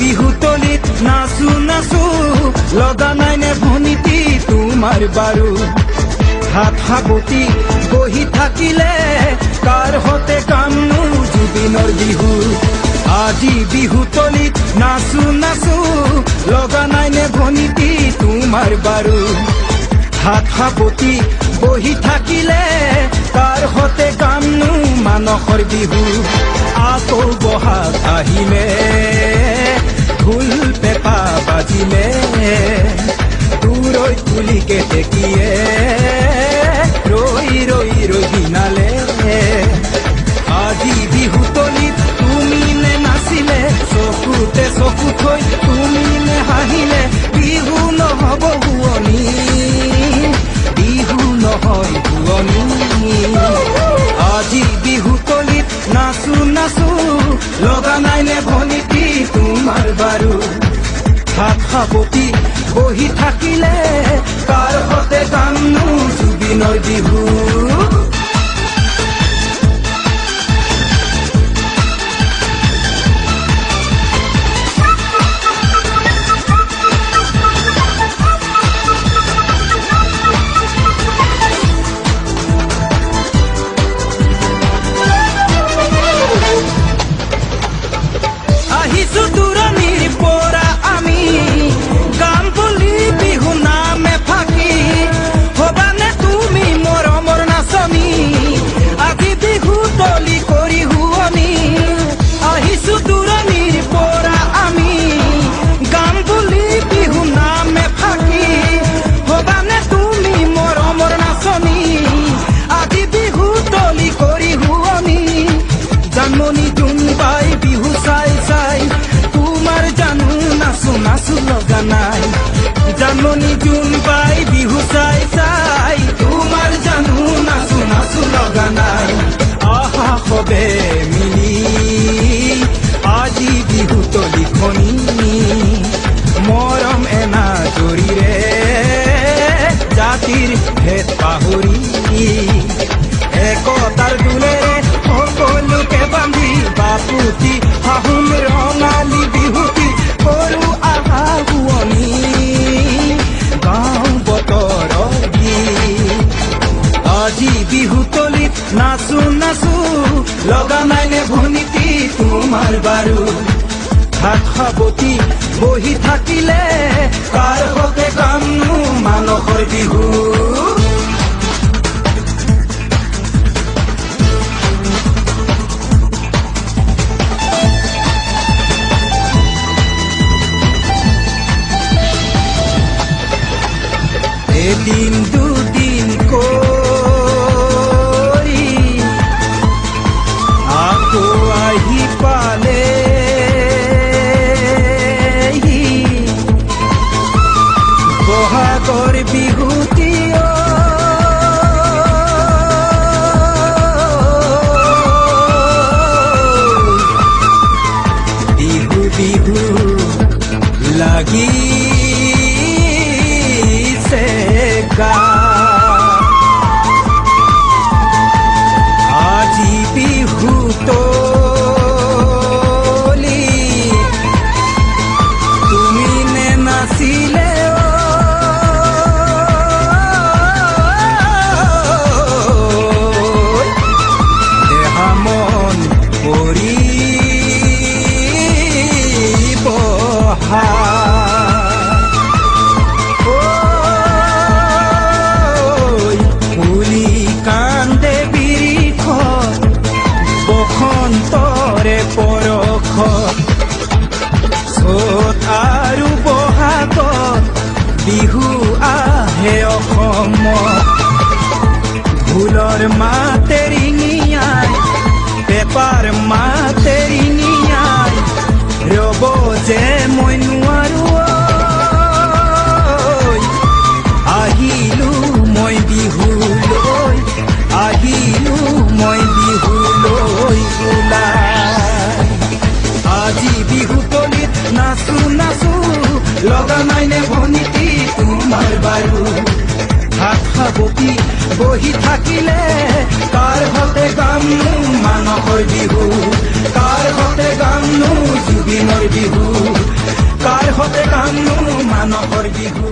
বিহুতলিত নাচো নাচো লগা নাই নে ভনীতি তোমাৰ বাৰু হাত সাবতি বহি থাকিলে কাৰ হতে কামনো জুবিনৰ বিহু আজি বিহুতলিত নাচো নাচো লগা নাই নে ভনীতি তোমাৰ বাৰু হাত সাবতি বহি থাকিলে কাৰ হতে কামনো মানসৰ বিহু আকৌ বহাগ আহিলে ঢোল পেঁপা বাজিলে দূৰৈ তুলিকে টেকিয়ে ৰৈ ৰৈ ৰৈ দিনালে আজি বিহুতলিত তুমি নে নাচিলে চকুতে চকু থৈ তুমি নে হাঁহিলে বিহু নহ'ব শুৱনি বিহু নহয় শুৱনি আজি বিহুতলিত নাচো নাচো লগা নাই নে ভনীতি তোমাৰ বাৰু হাত সাবতি বহি থাকিলে কাৰ হতে কামনো জুবিনৰ বিহু লগা নাই জানমনি জোন বাই বিহু চাই চাই তোমাৰ জানো নাচো নাচো লগা নাই আহা সবে মিলি আজি বিহুতলিখনি মৰম এনা জৰিৰে জাতিৰ ভেদ পাহৰি একতাৰ দোলেৰে সকলোকে বান্ধি বাপুতি শাহুন ৰঙালী বিহুতি কৰো আহা শুৱনি গাঁও বতৰ আজি বিহুতলিত নাচো নাচো লগা নাই নে ভনীতি তোমাৰ বাৰু হাত সাবতি বহি থাকিলে কাৰ হতে কামনো মানসৰ বিহু এদিন দুদিন কৰি আকৌ আহি পালে বহাগৰ বিহুতি বিহু বিহু লাগি আজি বিহুতলি তুমি নে নাচিলে দেহা মন কৰি বহা বসন্তৰে পৰশত চ'ত আৰু বহাগত বিহু আহে অসমত ঢোলৰ মাতে ৰিঙিয়াই পেঁপাৰ মাতে ৰিঙিয়াই ৰ'ব যে মই নোৱাৰো আহিলো মই বিহুলৈ আহিলো মই বিহুলৈ ওলাই আজি বিহুতলিত নাচো নাচো লগা নাই নে ভনীতি তোমাৰ বাৰু হাত সাবতি বহি থাকিলে কাৰ হতে গামনো মানসৰ বিহু কাৰ হতে গামনো জুবিনৰ বিহু কাৰ হতে কামনো মানৱৰ বিহু